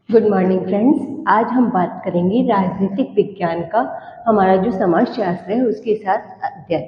Good morning friends. आज हम बात करेंगे राजनीतिक विज्ञान का, हमारा जो समाजशास्त्र है उसके साथ अध्ययन,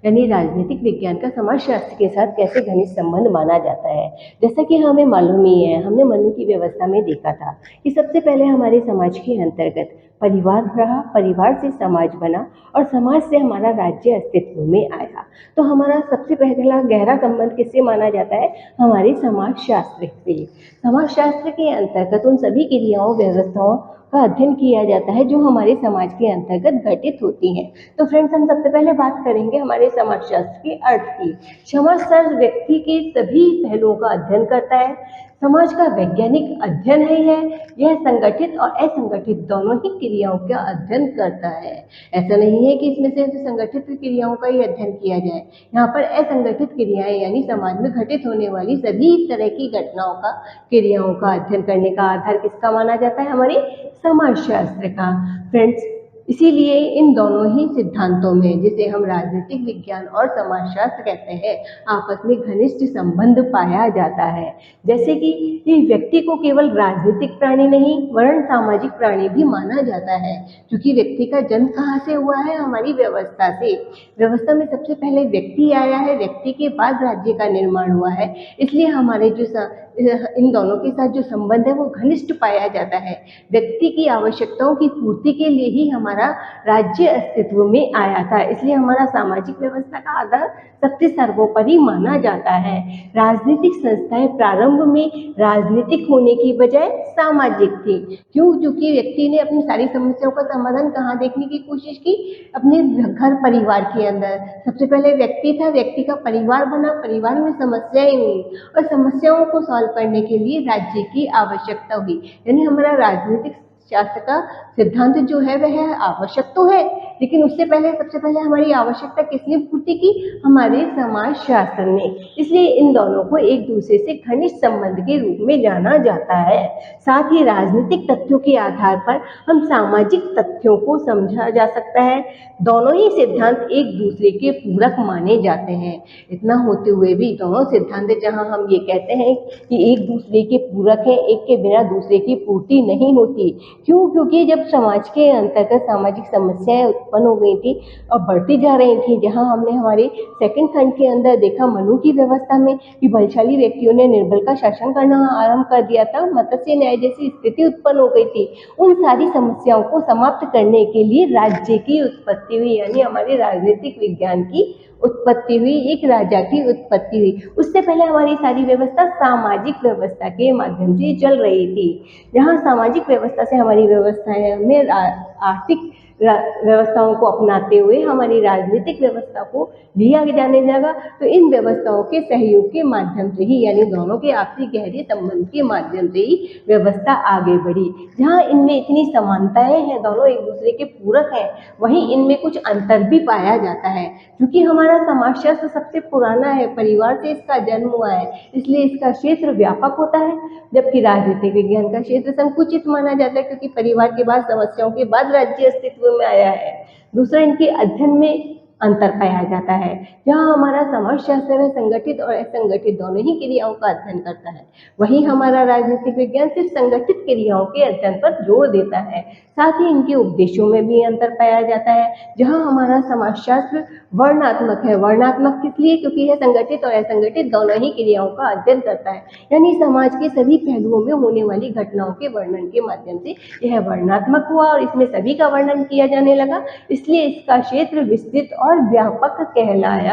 यानी राजनीतिक विज्ञान का समाजशास्त्र के साथ कैसे घनिष्ठ संबंध माना जाता है। जैसा कि हमें मालूम ही है, हमने मनु की व्यवस्था में देखा था कि सबसे पहले हमारे समाज के अंतर्गत परिवार रहा, परिवार से समाज बना और समाज से हमारा राज्य अस्तित्व में आया। तो हमारा सबसे पहला गहरा संबंध किससे माना जाता है? हमारे समाजशास्त्र से। समाजशास्त्र के अंतर्गत उन सभी क्रियाओं व्यवस्थाओं का अध्ययन किया जाता है जो हमारे समाज के अंतर्गत घटित होती हैं। तो फ्रेंड्स, हम सबसे पहले बात करेंगे हमारे समाजशास्त्र के अर्थ की। समाजशास्त्र व्यक्ति के सभी पहलुओं का अध्ययन करता है। समाज का वैज्ञानिक अध्ययन है यह संगठित और असंगठित दोनों ही क्रियाओं का अध्ययन करता है। ऐसा नहीं है कि इसमें सिर्फ संगठित क्रियाओं का ही अध्ययन किया जाए। यहाँ पर असंगठित क्रियाएं यानी समाज में घटित होने वाली सभी तरह की घटनाओं का, क्रियाओं का अध्ययन करने का आधार किसका माना जाता है? हमारे समाजशास्त्र का। फ्रेंड्स, इसीलिए इन दोनों ही सिद्धांतों में, जिसे हम राजनीतिक विज्ञान और समाजशास्त्र कहते हैं, आपस में घनिष्ठ संबंध पाया जाता है। जैसे कि ये व्यक्ति को केवल राजनीतिक प्राणी नहीं वरन सामाजिक प्राणी भी माना जाता है, क्योंकि व्यक्ति का जन्म कहाँ से हुआ है? हमारी व्यवस्था से। व्यवस्था में सबसे पहले व्यक्ति आया है, व्यक्ति के बाद राज्य का निर्माण हुआ है। इसलिए हमारे जो इन दोनों के साथ जो संबंध है वो घनिष्ठ पाया जाता है। व्यक्ति की आवश्यकताओं की पूर्ति के लिए ही हमारा राज्य अस्तित्व में आया था, इसलिए हमारा सामाजिक व्यवस्था का आधार सबसे सर्वोपरि माना जाता है। राजनीतिक संस्थाएं प्रारंभ में राजनीतिक होने की बजाय सामाजिक थी। क्यों? क्योंकि व्यक्ति ने अपनी सारी समस्याओं का समाधान कहाँ देखने की कोशिश की? अपने घर परिवार के अंदर। सबसे पहले व्यक्ति था, व्यक्ति का परिवार बना, परिवार में समस्याएं हुई और समस्याओं को सॉल्व करने के लिए राज्य की आवश्यकता हुई। यानी हमारा राजनीतिक शास्त्र का सिद्धांत जो है वह आवश्यक तो है, लेकिन उससे पहले सबसे पहले हमारी आवश्यकता किसने पूर्ति की? हमारे समाजशास्त्र ने। इसलिए इन दोनों को एक दूसरे से घनिष्ठ संबंध के रूप में जाना जाता है। साथ ही राजनीतिक तथ्यों के आधार पर हम सामाजिक तथ्यों को समझा जा सकता है। दोनों ही सिद्धांत एक दूसरे के पूरक माने जाते हैं। इतना होते हुए भी दोनों सिद्धांत, जहां हम ये कहते हैं कि एक दूसरे के पूरक है, एक के बिना दूसरे की पूर्ति नहीं होती। क्यों? क्योंकि जब समाज के अंतर्गत सामाजिक समस्याएं उत्पन्न हो गई थी और बढ़ती जा रही थी, जहां हमने हमारे सेकंड खंड के अंदर देखा मनु की व्यवस्था में कि बलशाली व्यक्तियों ने निर्बल का शासन करना आरंभ कर दिया था, मत्स्य न्याय जैसी स्थिति उत्पन्न हो गई थी। उन सारी समस्याओं को समाप्त करने के लिए राज्य की उत्पत्ति हुई, यानी हमारे राजनीतिक विज्ञान की उत्पत्ति हुई, एक राजा की उत्पत्ति हुई। उससे पहले हमारी सारी व्यवस्था सामाजिक व्यवस्था के माध्यम से चल रही थी। जहाँ सामाजिक व्यवस्था से हमारी व्यवस्थाएं में आर्थिक व्यवस्थाओं को अपनाते हुए हमारी राजनीतिक व्यवस्था को लिया जाने लगा। तो इन व्यवस्थाओं के सहयोग के माध्यम से ही, यानी दोनों के आपसी गहरे संबंध के माध्यम से ही व्यवस्था आगे बढ़ी। जहाँ इनमें इतनी समानताएं हैं, दोनों एक दूसरे के पूरक हैं, वहीं इनमें कुछ अंतर भी पाया जाता है। क्योंकि हमारा समाजशास्त्र सबसे पुराना है, परिवार से इसका जन्म हुआ है, इसलिए इसका क्षेत्र व्यापक होता है, जबकि राजनीतिक विज्ञान का क्षेत्र संकुचित माना जाता है, क्योंकि परिवार के बाद, समस्याओं के बाद राज्य अस्तित्व में आया है। दूसरा, इनके अध्ययन में अंतर पाया जाता है। जहाँ हमारा समाजशास्त्र है संगठित और असंगठित दोनों ही क्रियाओं का अध्ययन करता है, वहीं हमारा राजनीतिक विज्ञान सिर्फ संगठित क्रियाओं के अध्ययन पर जोर देता है। साथ ही इनके उपदेशों में भी अंतर पाया जाता है। जहाँ हमारा समाजशास्त्र वर्णात्मक है। वर्णात्मक किस लिए? क्योंकि यह संगठित और असंगठित दोनों ही क्रियाओं का अध्ययन करता है, यानी समाज के सभी पहलुओं में होने वाली घटनाओं के वर्णन के माध्यम से यह वर्णात्मक हुआ और इसमें सभी का वर्णन किया जाने लगा, इसलिए इसका क्षेत्र विस्तृत और व्यापक कहलाया।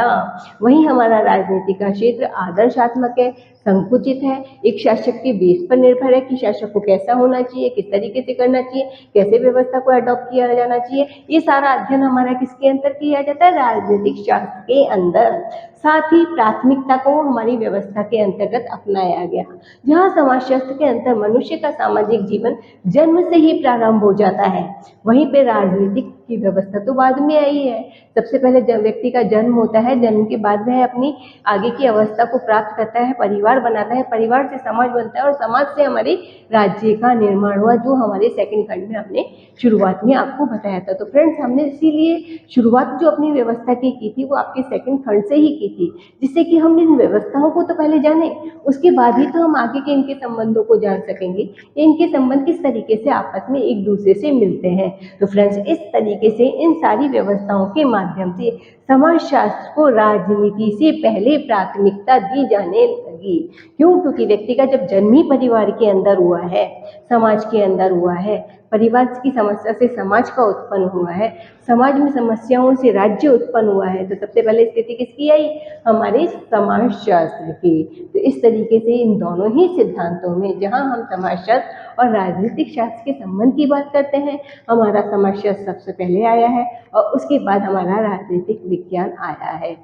वहीं हमारा राजनीति का क्षेत्र आदर्शात्मक है, संकुचित है, एक शासक के बेस पर निर्भर है कि शासक को कैसा होना चाहिए, किस तरीके से करना चाहिए, कैसे व्यवस्था को अडॉप्ट किया जाना चाहिए। ये सारा अध्ययन हमारा किसके अंदर किया जाता है? राजनीतिक शास्त्र के अंदर। साथ ही प्राथमिकता को हमारी व्यवस्था के अंतर्गत अपनाया गया। जहाँ समाजशास्त्र के अंतर मनुष्य का सामाजिक जीवन जन्म से ही प्रारंभ हो जाता है, वहीं पे राजनीतिक की व्यवस्था तो बाद में आई है। सबसे पहले जब व्यक्ति का जन्म होता है, जन्म के बाद वह अपनी आगे की अवस्था को प्राप्त करता है, परिवार बनाता है, परिवार से समाज बनता है और समाज से हमारे राज्य का निर्माण हुआ, जो हमारे सेकंड खंड में हमने शुरुआत में आपको बताया था। तो फ्रेंड्स, हमने इसीलिए शुरुआत जो अपनी व्यवस्था की थी वो आपके सेकंड खंड से ही की थी, जिससे कि हम इन व्यवस्थाओं को तो पहले जाने, उसके बाद ही तो हम आगे के इनके संबंधों को जान सकेंगे। इनके संबंध किस तरीके से आपस में एक दूसरे से मिलते हैं। तो फ्रेंड्स, इस तरीके से इन सारी व्यवस्थाओं के माध्यम से समाजशास्त्र को राजनीति से पहले प्राथमिकता दी जाने लगी। क्यों? क्योंकि व्यक्ति का जब जन्म ही परिवार के अंदर हुआ है, समाज के अंदर हुआ है, परिवार की समस्या से समाज का उत्पन्न हुआ है, समाज में समस्याओं से राज्य उत्पन्न हुआ है, तो सबसे पहले स्थिति किसकी आई? हमारे समाजशास्त्र की। तो इस तरीके से इन दोनों ही सिद्धांतों में, जहां हम समाजशास्त्र और राजनीतिक शास्त्र के संबंध की बात करते हैं, हमारा समाजशास्त्र सबसे पहले आया है और उसके बाद हमारा राजनीतिक विज्ञान आया है।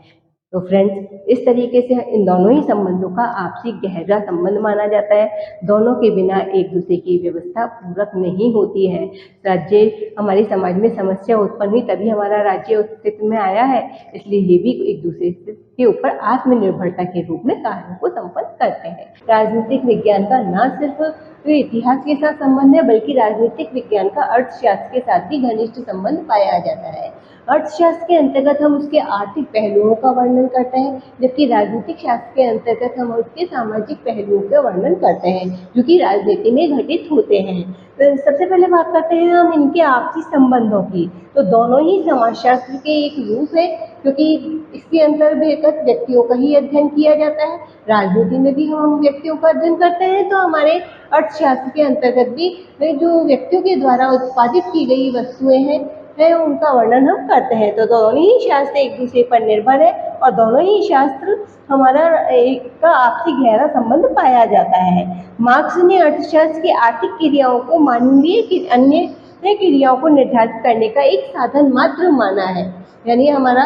तो फ्रेंड्स, इस तरीके से इन दोनों ही संबंधों का आपसी गहरा संबंध माना जाता है। दोनों के बिना एक दूसरे की व्यवस्था पूरक नहीं होती है। राज्य, हमारे समाज में समस्या उत्पन्न हुई तभी हमारा राज्य अस्तित्व में आया है, इसलिए ये भी एक दूसरे के ऊपर आत्मनिर्भरता के रूप में कार्यों को संपन्न करते हैं। राजनीतिक विज्ञान का न सिर्फ इतिहास के साथ संबंध है, बल्कि राजनीतिक विज्ञान का अर्थशास्त्र के साथ भी घनिष्ठ संबंध पाया जाता है। अर्थशास्त्र के अंतर्गत हम उसके आर्थिक पहलुओं का वर्णन करते हैं, जबकि राजनीतिक शास्त्र के अंतर्गत हम उसके सामाजिक पहलुओं का वर्णन करते हैं, जो कि राजनीति में घटित होते हैं। तो सबसे पहले बात करते हैं हम इनके आपसी संबंधों की। तो दोनों ही समाजशास्त्र के एक रूप है, क्योंकि इसके अंतर्गत व्यक्तियों का ही अध्ययन किया जाता है। राजनीति में भी हम व्यक्तियों का अध्ययन करते हैं, तो हमारे अर्थशास्त्र के अंतर्गत भी जो व्यक्तियों के द्वारा उत्पादित की गई वस्तुएं हैं उनका वर्णन हम करते हैं। तो दोनों ही शास्त्र एक दूसरे पर निर्भर है और दोनों ही शास्त्र हमारा एक का आपसी गहरा संबंध पाया जाता है। मार्क्स ने अर्थशास्त्र की आर्थिक क्रियाओं को मानवीय की अन्य क्रियाओं को निर्धारित करने का एक साधन मात्र माना है। यानी हमारा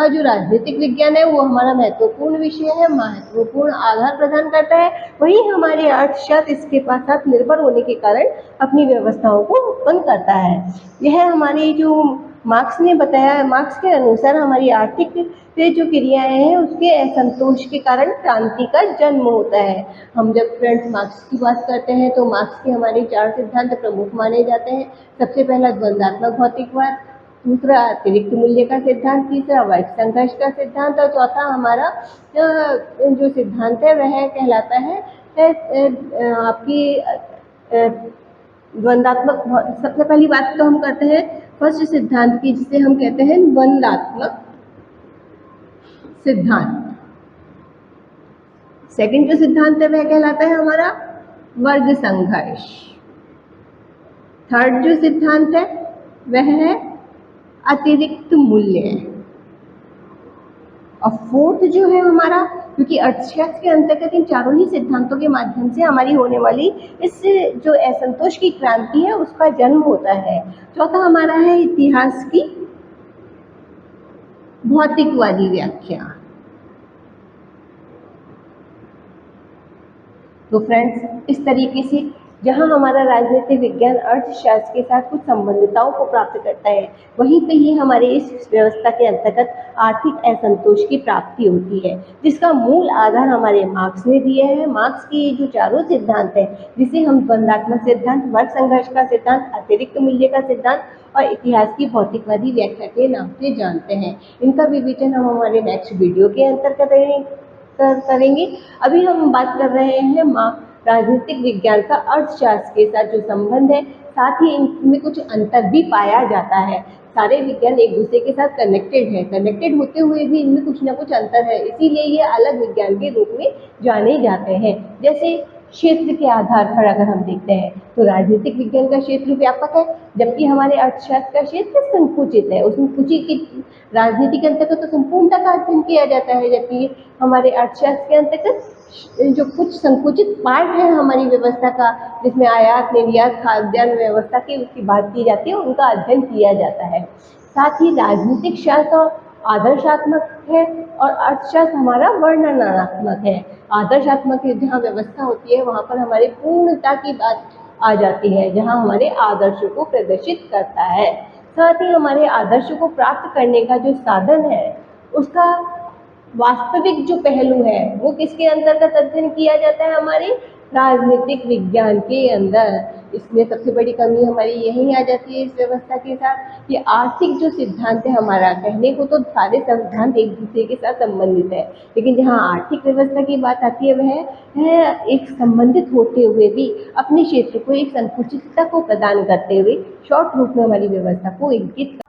जो राजनीतिक विज्ञान है वो हमारा महत्वपूर्ण विषय है, महत्वपूर्ण आधार प्रदान करता है। वही हमारे अर्थशास्त्र इसके साथ निर्भर होने के कारण अपनी व्यवस्थाओं को उत्पन्न करता है। यह हमारी जो मार्क्स ने बताया, मार्क्स के अनुसार हमारी आर्थिक से जो क्रियाएं हैं उसके असंतोष के कारण क्रांति का जन्म होता है। हम जब फ्रेंड्स मार्क्स की बात करते हैं तो मार्क्स के हमारे 4 सिद्धांत प्रमुख माने जाते हैं। सबसे पहला द्वंद्वात्मक भौतिकवाद, दूसरा अतिरिक्त मूल्य का सिद्धांत, तीसरा वर्ग संघर्ष का सिद्धांत और चौथा हमारा जो सिद्धांत है वह कहलाता है आपकी द्वंद्वात्मक। सबसे पहली बात तो हम करते हैं फर्स्ट सिद्धांत की, जिसे हम कहते हैं द्वंद्वात्मक सिद्धांत। सेकंड जो सिद्धांत है वह कहलाता है हमारा वर्ग संघर्ष। थर्ड जो सिद्धांत है वह है अतिरिक्त मूल्य। और फोर्थ जो है हमारा, क्योंकि अर्थशास्त्र के अंतर्गत इन चारों ही सिद्धांतों के माध्यम से हमारी होने वाली इस जो असंतोष की क्रांति है उसका जन्म होता है। चौथा हमारा है इतिहास की भौतिकवादी व्याख्या। तो फ्रेंड्स, इस तरीके से जहां हमारा राजनीतिक विज्ञान अर्थशास्त्र के साथ कुछ संबंधिताओं को प्राप्त करता है, वहीं पे ही हमारे इस व्यवस्था के अंतर्गत आर्थिक असंतोष की प्राप्ति होती है, जिसका मूल आधार हमारे मार्क्स ने दिया है। मार्क्स की जो चारों सिद्धांत हैं, जिसे हम द्वंद्वात्मक सिद्धांत, वर्ग संघर्ष का सिद्धांत, अतिरिक्त मूल्य का सिद्धांत और इतिहास की भौतिकवादी व्याख्या के नाम से जानते हैं, इनका विवेचन हम हमारे नेक्स्ट वीडियो के अंतर्गत करेंगे। अभी हम बात कर रहे हैं राजनीतिक विज्ञान का अर्थशास्त्र के साथ जो संबंध है, साथ ही इनमें कुछ अंतर भी पाया जाता है। सारे विज्ञान एक दूसरे के साथ कनेक्टेड है, कनेक्टेड होते हुए भी इनमें कुछ ना कुछ अंतर है, इसीलिए ये अलग विज्ञान के रूप में जाने जाते हैं। जैसे क्षेत्र के आधार पर अगर हम देखते हैं तो राजनीतिक विज्ञान का क्षेत्र व्यापक है, जबकि हमारे अर्थशास्त्र का क्षेत्र संकुचित है। उसमें कुछ ही राजनीति के अंतर्गत तो संपूर्णता का अध्ययन किया जाता है, जबकि हमारे अर्थशास्त्र के अंतर्गत जो कुछ संकुचित पार्ट है हमारी व्यवस्था का, जिसमें आयात निर्यात खाद्यान्न व्यवस्था की उसकी बात की जाती है, उनका अध्ययन किया जाता है। साथ ही राजनीतिक शास्त्र आदर्शात्मक है और अर्थशास्त्र हमारा वर्णनात्मक है। आदर्शात्मक जहाँ व्यवस्था होती है वहाँ पर हमारी पूर्णता की बात आ जाती है, जहाँ हमारे आदर्शों को प्रदर्शित करता है। साथ ही हमारे आदर्शों को प्राप्त करने का जो साधन है उसका वास्तविक जो पहलू है वो किसके अंतर्गत अध्ययन किया जाता है, हमारे राजनीतिक विज्ञान के अंदर इसमें सबसे बड़ी कमी हमारी यही आ जाती है इस व्यवस्था के साथ कि आर्थिक जो सिद्धांत है हमारा, कहने को तो सारे सिद्धांत एक दूसरे के साथ संबंधित है, लेकिन जहाँ आर्थिक व्यवस्था की बात आती है वह एक संबंधित होते हुए भी अपने क्षेत्र को एक संकुचितता को प्रदान करते हुए शॉर्ट रूप में हमारी व्यवस्था को इंगित।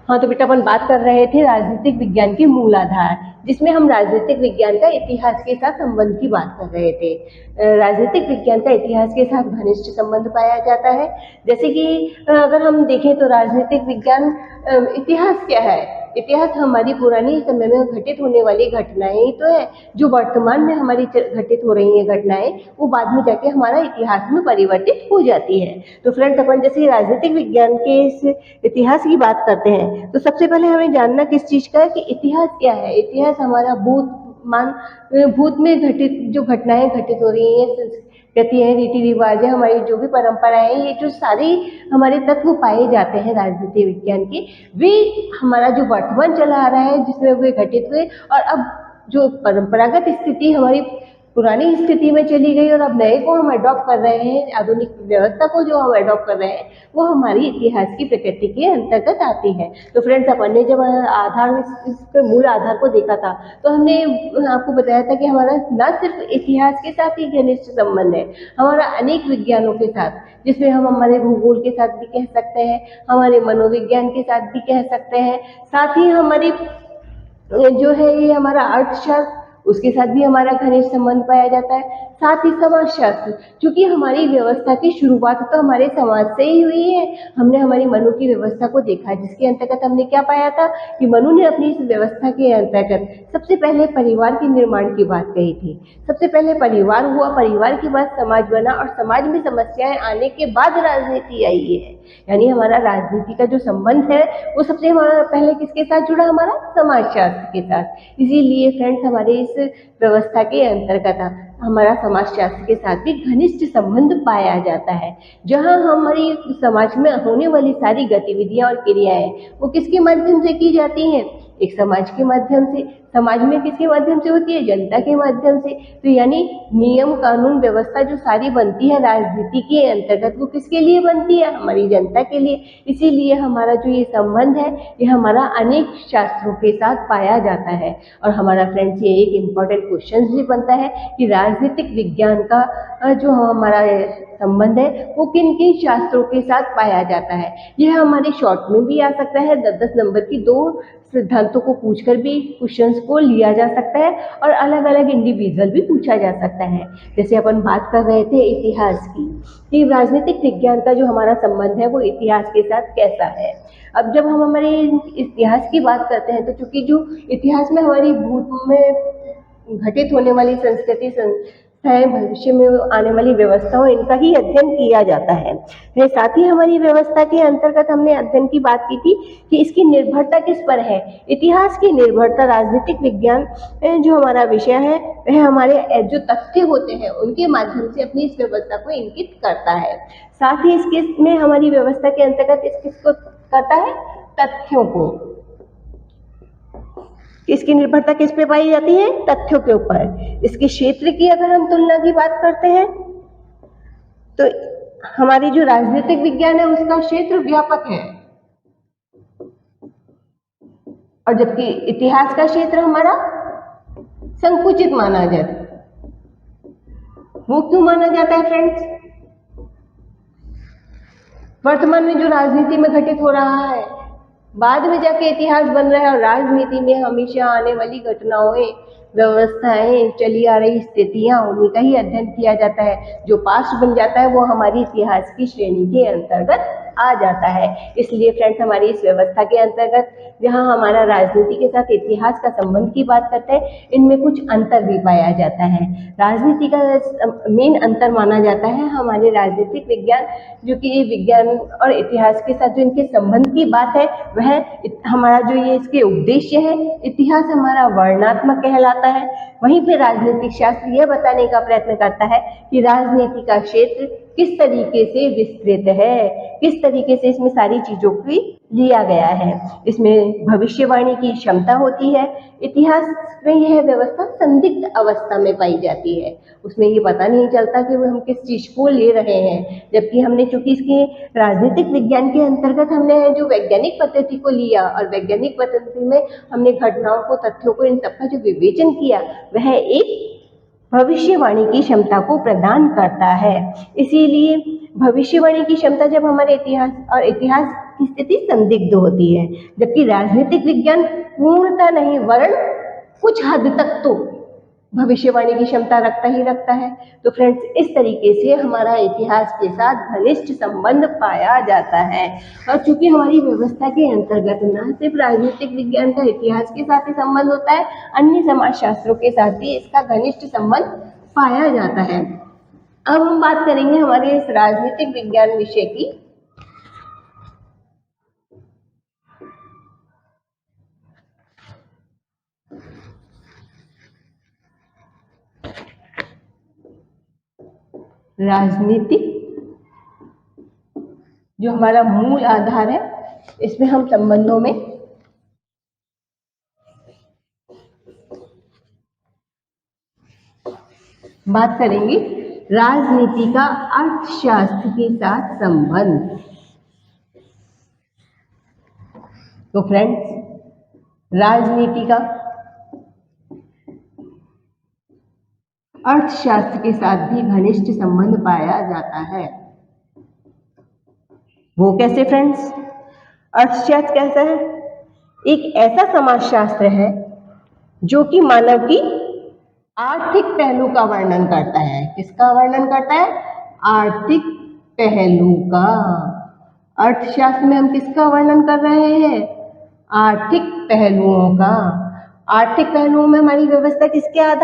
हाँ, तो बेटा अपन बात कर रहे थे राजनीतिक विज्ञान के मूल आधार, जिसमें हम राजनीतिक विज्ञान का इतिहास के साथ संबंध की बात कर रहे थे। राजनीतिक विज्ञान का इतिहास के साथ घनिष्ठ संबंध पाया जाता है। जैसे कि अगर हम देखें तो राजनीतिक विज्ञान इतिहास क्या है? इतिहास हमारी पुरानी समय में घटित होने वाली घटनाएं ही तो है, जो वर्तमान में हमारी घटित हो रही हैं घटनाएं, वो बाद में जाके हमारा इतिहास में परिवर्तित हो जाती है। तो फ्रेंड्स, अपन जैसे राजनीतिक विज्ञान के इस इतिहास की बात करते हैं तो सबसे पहले हमें जानना किस चीज का है कि इतिहास क्या है। इतिहास हमारा भूत में घटित जो घटनाएं घटित हो रही हैं, संस्कृति है, रीति रिवाज है, हमारी जो भी परंपराएं हैं, ये जो सारी हमारे तत्व पाए जाते हैं राजनीति विज्ञान के, वे हमारा जो वर्तमान चला आ रहा है जिसमें वे घटित हुए, और अब जो परंपरागत स्थिति हमारी पुरानी स्थिति में चली गई और अब नए को हम अडॉप्ट कर रहे हैं, आधुनिक व्यवस्था को जो हम अडॉप्ट कर रहे हैं, वो हमारी इतिहास की प्रकृति के अंतर्गत आती है। तो फ्रेंड्स, अपन ने जब इसके मूल आधार को देखा था तो हमने आपको बताया था कि हमारा न सिर्फ इतिहास के साथ ही घनिष्ठ संबंध है, हमारा अनेक विज्ञानों के साथ, जिसमें हम हमारे भूगोल के साथ भी कह सकते हैं, हमारे मनोविज्ञान के साथ भी कह सकते हैं, साथ ही हमारी जो है ये हमारा अर्थशास्त्र, उसके साथ भी हमारा घनिष्ठ संबंध पाया जाता है। साथ ही समाजशास्त्र, क्योंकि हमारी व्यवस्था की शुरुआत तो हमारे समाज से ही हुई है। हमने हमारी मनु की व्यवस्था को देखा, जिसके अंतर्गत हमने क्या पाया था कि मनु ने अपनी इस व्यवस्था के अंतर्गत सबसे पहले परिवार के निर्माण की बात कही थी। सबसे पहले परिवार हुआ, परिवार के बाद समाज बना, और समाज में समस्याएं आने के बाद राजनीति आई है। यानी हमारा राजनीति का जो संबंध है वो सबसे हमारा पहले किसके साथ जुड़ा? हमारा समाजशास्त्र के साथ। इसीलिए फ्रेंड्स, हमारे इस व्यवस्था के अंतर्गत हमारा समाजशास्त्र के साथ भी घनिष्ठ संबंध पाया जाता है, जहां हमारी समाज में होने वाली सारी गतिविधियां और क्रियाएं वो किसके माध्यम से की जाती हैं? एक समाज के माध्यम से। समाज में किसके माध्यम से होती है? जनता के माध्यम से। तो यानी नियम कानून व्यवस्था जो सारी बनती है राजनीति के अंतर्गत, वो किसके लिए बनती है? हमारी जनता के लिए। इसीलिए हमारा जो ये संबंध है ये हमारा अनेक शास्त्रों के साथ पाया जाता है। और हमारा फ्रेंड्स, ये एक इम्पॉर्टेंट क्वेश्चन भी बनता है कि राजनीतिक विज्ञान का जो हमारा संबंध है वो किन किन शास्त्रों के साथ पाया जाता है। यह हमारे शॉर्ट में भी आ सकता है, 10-10 नंबर की 2 सिद्धांतों को पूछकर भी क्वेश्चंस को लिया जा सकता है, और अलग अलग इंडिविजुअल भी पूछा जा सकता है। जैसे अपन बात कर रहे थे इतिहास की, कि राजनीतिक विज्ञान का जो हमारा संबंध है वो इतिहास के साथ कैसा है। अब जब हम हमारे इतिहास की बात करते हैं तो चूंकि जो इतिहास में हमारी भूत में घटित होने वाली संस्कृति है, भविष्य में आने वाली व्यवस्थाओं, इनका ही अध्ययन किया जाता है। साथ ही हमारी व्यवस्था के अंतर्गत हमने अध्ययन की बात की थी कि इसकी निर्भरता किस पर है। इतिहास की निर्भरता राजनीतिक विज्ञान जो हमारा विषय है वह हमारे जो तथ्य होते हैं उनके माध्यम से अपनी इस व्यवस्था को इंगित करता है। साथ ही इसके में हमारी व्यवस्था के अंतर्गत किसको करता है? तथ्यों को। इसकी निर्भरता किस पे पाई जाती है? तथ्यों के ऊपर। इसके क्षेत्र की अगर हम तुलना की बात करते हैं तो हमारी जो राजनीतिक विज्ञान है उसका क्षेत्र व्यापक है, और जबकि इतिहास का क्षेत्र हमारा संकुचित माना जाता है। वो क्यों माना जाता है फ्रेंड्स? वर्तमान में जो राजनीति में घटित हो रहा है, बाद में जाके इतिहास बन रहा है, और राजनीति में हमेशा आने वाली घटनाओं, व्यवस्थाएं, चली आ रही स्थितियां, उन्हीं का ही अध्ययन किया जाता है। जो पास्ट बन जाता है वो हमारी इतिहास की श्रेणी के अंतर्गत आ जाता है। इसलिए फ्रेंड्स, हमारी इस व्यवस्था के अंतर्गत जहां हमारा राजनीति के साथ इतिहास का संबंध की बात करते हैं, इनमें कुछ अंतर भी पाया जाता है। राजनीति का मेन अंतर माना जाता है हमारे राजनीतिक विज्ञान, जो कि विज्ञान और इतिहास के साथ जो इनके संबंध की बात है वह हमारा जो ये इसके उद्देश्य है, इतिहास हमारा वर्णनात्मक कहलाता है। वहीं पे राजनीतिक शास्त्र यह बताने का प्रयत्न करता है कि राजनीति का क्षेत्र किस तरीके से विस्तृत है, किस तरीके से इसमें सारी चीजों की लिया गया है। इसमें भविष्यवाणी की क्षमता होती है। इतिहास में यह व्यवस्था संदिग्ध अवस्था में पाई जाती है। उसमें ये पता नहीं चलता कि वो हम किस चीज को ले रहे हैं, जबकि हमने चूंकि इसके राजनीतिक विज्ञान के अंतर्गत हमने जो वैज्ञानिक पद्धति को लिया और वैज्ञानिक पद्धति में हमने घटनाओं को, तथ्यों को, इन सबका जो विवेचन किया, वह एक भविष्यवाणी की क्षमता को प्रदान करता है। इसीलिए भविष्यवाणी की क्षमता जब हमारे इतिहास की स्थिति संदिग्ध होती है, जबकि राजनीतिक विज्ञान पूर्णतः नहीं वरन कुछ हद तक तो भविष्यवाणी की क्षमता रखता ही रखता है। तो फ्रेंड्स, इस तरीके से हमारा इतिहास के साथ घनिष्ठ संबंध पाया जाता है। और चूंकि हमारी व्यवस्था के अंतर्गत न सिर्फ राजनीतिक विज्ञान का इतिहास के साथ ही संबंध होता है, अन्य समाजशास्त्रों के साथ भी इसका घनिष्ठ संबंध पाया जाता है। अब हम बात करेंगे हमारे इस राजनीतिक विज्ञान विषय की। राजनीतिक जो हमारा मूल आधार है, इसमें हम संबंधों में बात करेंगे राजनीति का अर्थशास्त्र के साथ संबंध। तो फ्रेंड्स, राजनीति का अर्थशास्त्र के साथ भी घनिष्ठ संबंध पाया जाता है। वो कैसे फ्रेंड्स? अर्थशास्त्र कैसा है? एक ऐसा समाजशास्त्र है जो कि मानव की आर्थिक पहलू का वर्णन करता है। किसका वर्णन करता है? आर्थिक पहलू का। अर्थशास्त्र में हम किसका वर्णन कर रहे हैं? आर्थिक पहलुओं का। आर्थिक पहलुओं में हमारी व्यवस्था किसके आधार